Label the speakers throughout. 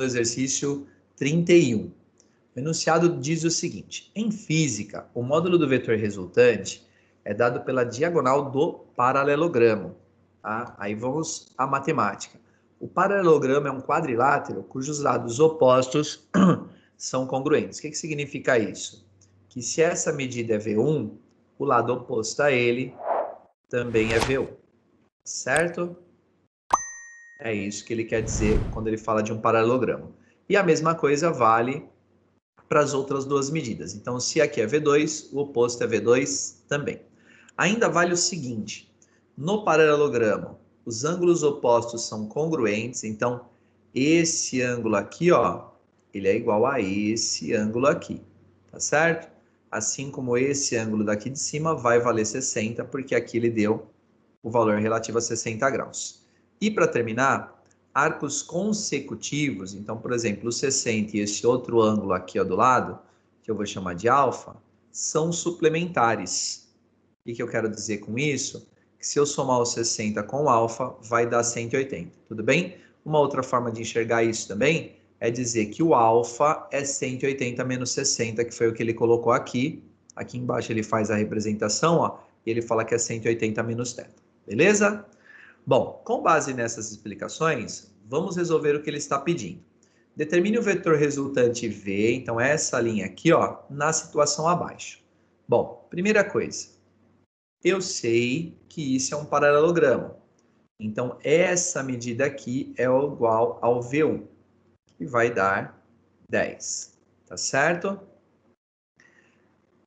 Speaker 1: do exercício 31. O enunciado diz o seguinte: em física, o módulo do vetor resultante é dado pela diagonal do paralelogramo. Tá? Aí vamos à matemática. O paralelogramo é um quadrilátero cujos lados opostos são congruentes. O que significa isso? Que se essa medida é V1, o lado oposto a ele também é V1. Certo? É isso que ele quer dizer quando ele fala de um paralelogramo. E a mesma coisa vale para as outras duas medidas. Então, se aqui é V2, o oposto é V2 também. Ainda vale o seguinte: no paralelogramo, os ângulos opostos são congruentes, então esse ângulo aqui, ó, ele é igual a esse ângulo aqui, tá certo? Assim como esse ângulo daqui de cima vai valer 60, porque aqui ele deu o valor relativo a 60 graus. E para terminar, arcos consecutivos, então, por exemplo, o 60 e esse outro ângulo aqui ó, do lado, que eu vou chamar de alfa, são suplementares. O que eu quero dizer com isso? Que se eu somar o 60 com o alfa, vai dar 180, tudo bem? Uma outra forma de enxergar isso também é dizer que o alfa é 180 menos 60, que foi o que ele colocou aqui. Aqui embaixo ele faz a representação, ó, e ele fala que é 180 menos θ. Beleza? Bom, com base nessas explicações, vamos resolver o que ele está pedindo. Determine o vetor resultante V, então essa linha aqui, ó, na situação abaixo. Bom, primeira coisa, eu sei que isso é um paralelogramo. Então, essa medida aqui é igual ao V1, que vai dar 10, tá certo?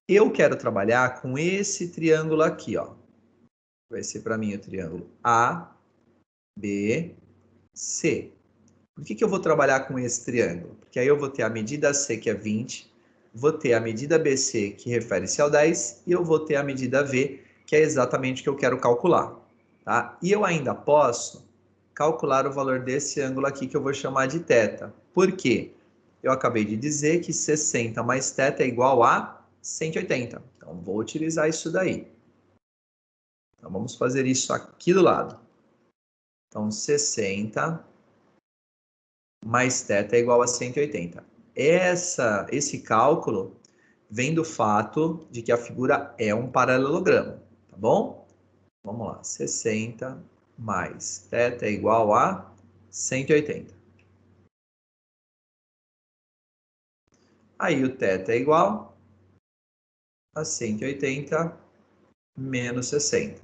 Speaker 1: Eu quero trabalhar com esse triângulo aqui, ó. Vai ser para mim o triângulo A, B, C. Por que eu vou trabalhar com esse triângulo? Porque aí eu vou ter a medida C, que é 20, vou ter a medida BC, que refere-se ao 10, e eu vou ter a medida V, que é exatamente o que eu quero calcular. Tá? E eu ainda posso calcular o valor desse ângulo aqui, que eu vou chamar de θ. Por quê? Eu acabei de dizer que 60 mais θ é igual a 180. Então, vou utilizar isso daí. Então, vamos fazer isso aqui do lado. Então, 60 mais θ é igual a 180. Esse cálculo vem do fato de que a figura é um paralelogramo, tá bom? Vamos lá, 60 mais θ é igual a 180. Aí o θ é igual a 180 menos 60.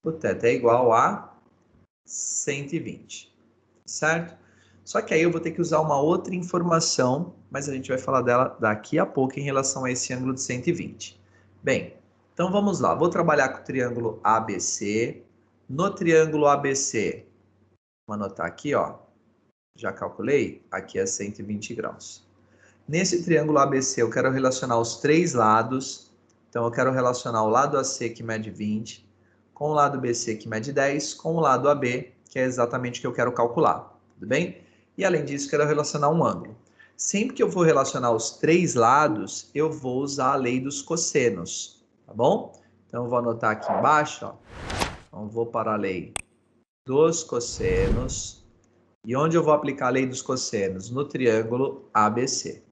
Speaker 1: O θ é igual a 120, certo? Só que aí eu vou ter que usar uma outra informação, mas a gente vai falar dela daqui a pouco em relação a esse ângulo de 120. Bem, então vamos lá. Vou trabalhar com o triângulo ABC. No triângulo ABC, vou anotar aqui, ó. Já calculei? Aqui é 120 graus. Nesse triângulo ABC, eu quero relacionar os três lados. Então, eu quero relacionar o lado AC, que mede 20, com o lado BC, que mede 10, com o lado AB, que é exatamente o que eu quero calcular. Tudo bem? E, além disso, quero relacionar um ângulo. Sempre que eu for relacionar os três lados, eu vou usar a lei dos cossenos. Tá bom? Então, eu vou anotar aqui embaixo, ó. Então, vou para a lei dos cossenos. E onde eu vou aplicar a lei dos cossenos? No triângulo ABC.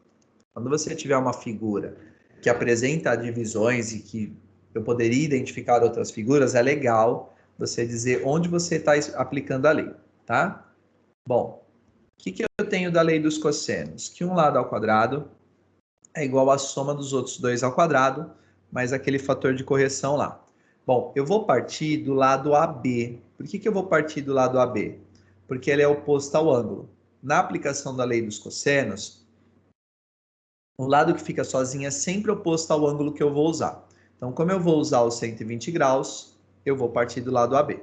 Speaker 1: Quando você tiver uma figura que apresenta divisões e que eu poderia identificar outras figuras, é legal você dizer onde você está aplicando a lei, tá? Bom, o que eu tenho da lei dos cossenos? Que um lado ao quadrado é igual à soma dos outros dois ao quadrado, mais aquele fator de correção lá. Bom, eu vou partir do lado AB. Por que eu vou partir do lado AB? Porque ele é oposto ao ângulo. Na aplicação da lei dos cossenos, o lado que fica sozinho é sempre oposto ao ângulo que eu vou usar. Então, como eu vou usar os 120 graus, eu vou partir do lado AB.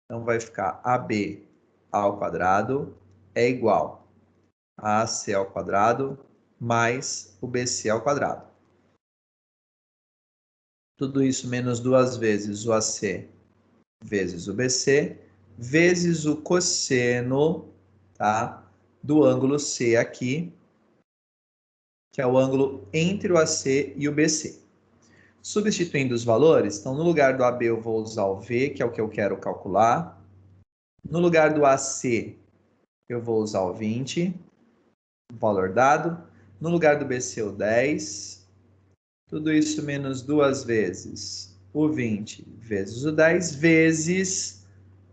Speaker 1: Então, vai ficar AB ao quadrado é igual a AC ao quadrado mais o BC ao quadrado. Tudo isso menos duas vezes o AC vezes o BC, vezes o cosseno, tá, do ângulo C aqui, que é o ângulo entre o AC e o BC. Substituindo os valores, então no lugar do AB eu vou usar o V, que é o que eu quero calcular. No lugar do AC, eu vou usar o 20. o valor dado. No lugar do BC, o 10. Tudo isso menos 2 vezes o 20 vezes o 10 vezes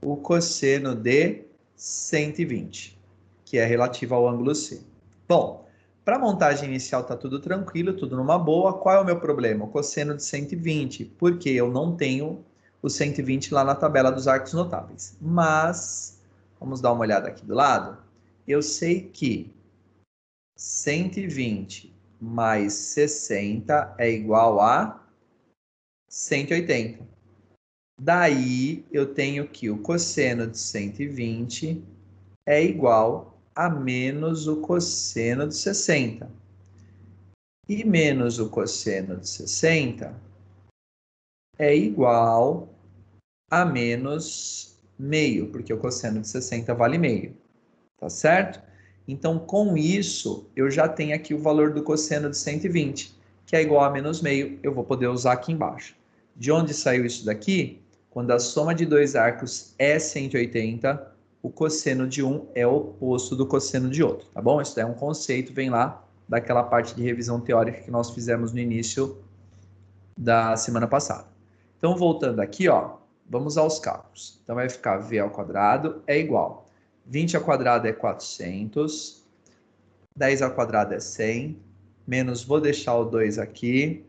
Speaker 1: o cosseno de 120, que é relativo ao ângulo C. Bom, para a montagem inicial está tudo tranquilo, tudo numa boa. Qual é o meu problema? O cosseno de 120, porque eu não tenho o 120 lá na tabela dos arcos notáveis. Mas, vamos dar uma olhada aqui do lado. Eu sei que 120 mais 60 é igual a 180. Daí, eu tenho que o cosseno de 120 é igual a menos o cosseno de 60. E menos o cosseno de 60 é igual a menos meio, porque o cosseno de 60 vale meio, tá certo? Então, com isso, eu já tenho aqui o valor do cosseno de 120, que é igual a menos meio, eu vou poder usar aqui embaixo. De onde saiu isso daqui? Quando a soma de dois arcos é 180, o cosseno de um é o oposto do cosseno de outro, tá bom? Isso é um conceito, vem lá daquela parte de revisão teórica que nós fizemos no início da semana passada. Então, voltando aqui, ó, vamos aos cálculos. Então, vai ficar v ao quadrado é igual. 20 ao quadrado é 400. 10 ao quadrado é 100. Menos, vou deixar o 2 aqui.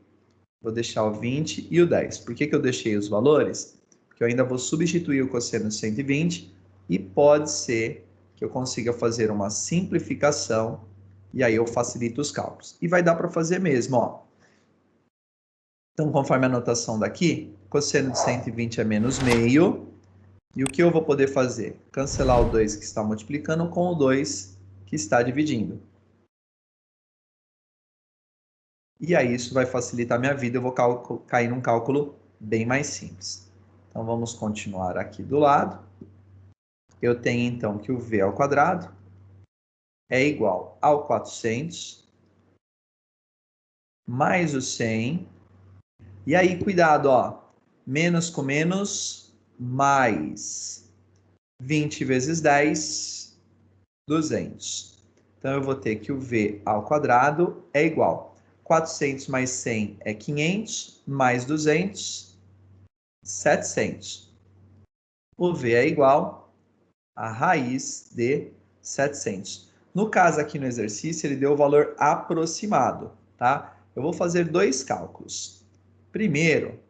Speaker 1: Vou deixar o 20 e o 10. Por que eu deixei os valores? Porque eu ainda vou substituir o cosseno de 120 e pode ser que eu consiga fazer uma simplificação e aí eu facilito os cálculos. E vai dar para fazer mesmo, ó. Então, conforme a anotação daqui, cosseno de 120 é menos meio. E o que eu vou poder fazer? Cancelar o 2 que está multiplicando com o 2 que está dividindo. E aí isso vai facilitar a minha vida, eu vou cair num cálculo bem mais simples. Então, vamos continuar aqui do lado. Eu tenho, então, que o v ao quadrado é igual ao 400 mais o 100. E aí, cuidado, ó. Menos com menos, mais 20 vezes 10, 200. Então, eu vou ter que o v ao quadrado é igual. 400 mais 100 é 500, mais 200, 700. O v é igual a raiz de 700. No caso aqui no exercício, ele deu o valor aproximado, tá? Eu vou fazer dois cálculos. Primeiro,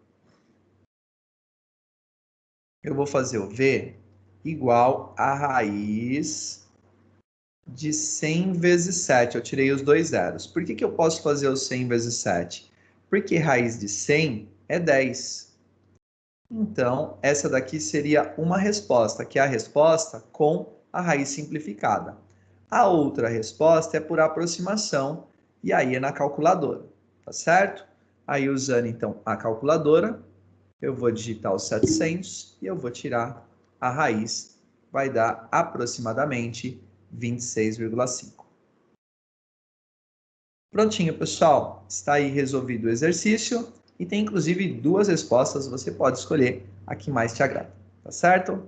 Speaker 1: eu vou fazer o v igual a raiz de 100 vezes 7. Eu tirei os dois zeros. Por que eu posso fazer o 100 vezes 7? Porque raiz de 100 é 10. Então, essa daqui seria uma resposta, que é a resposta com a raiz simplificada. A outra resposta é por aproximação, e aí é na calculadora, tá certo? Aí, usando, então, a calculadora, eu vou digitar os 700 e eu vou tirar a raiz. Vai dar aproximadamente 26,5. Prontinho, pessoal. Está aí resolvido o exercício e tem inclusive duas respostas. Você pode escolher a que mais te agrada, tá certo?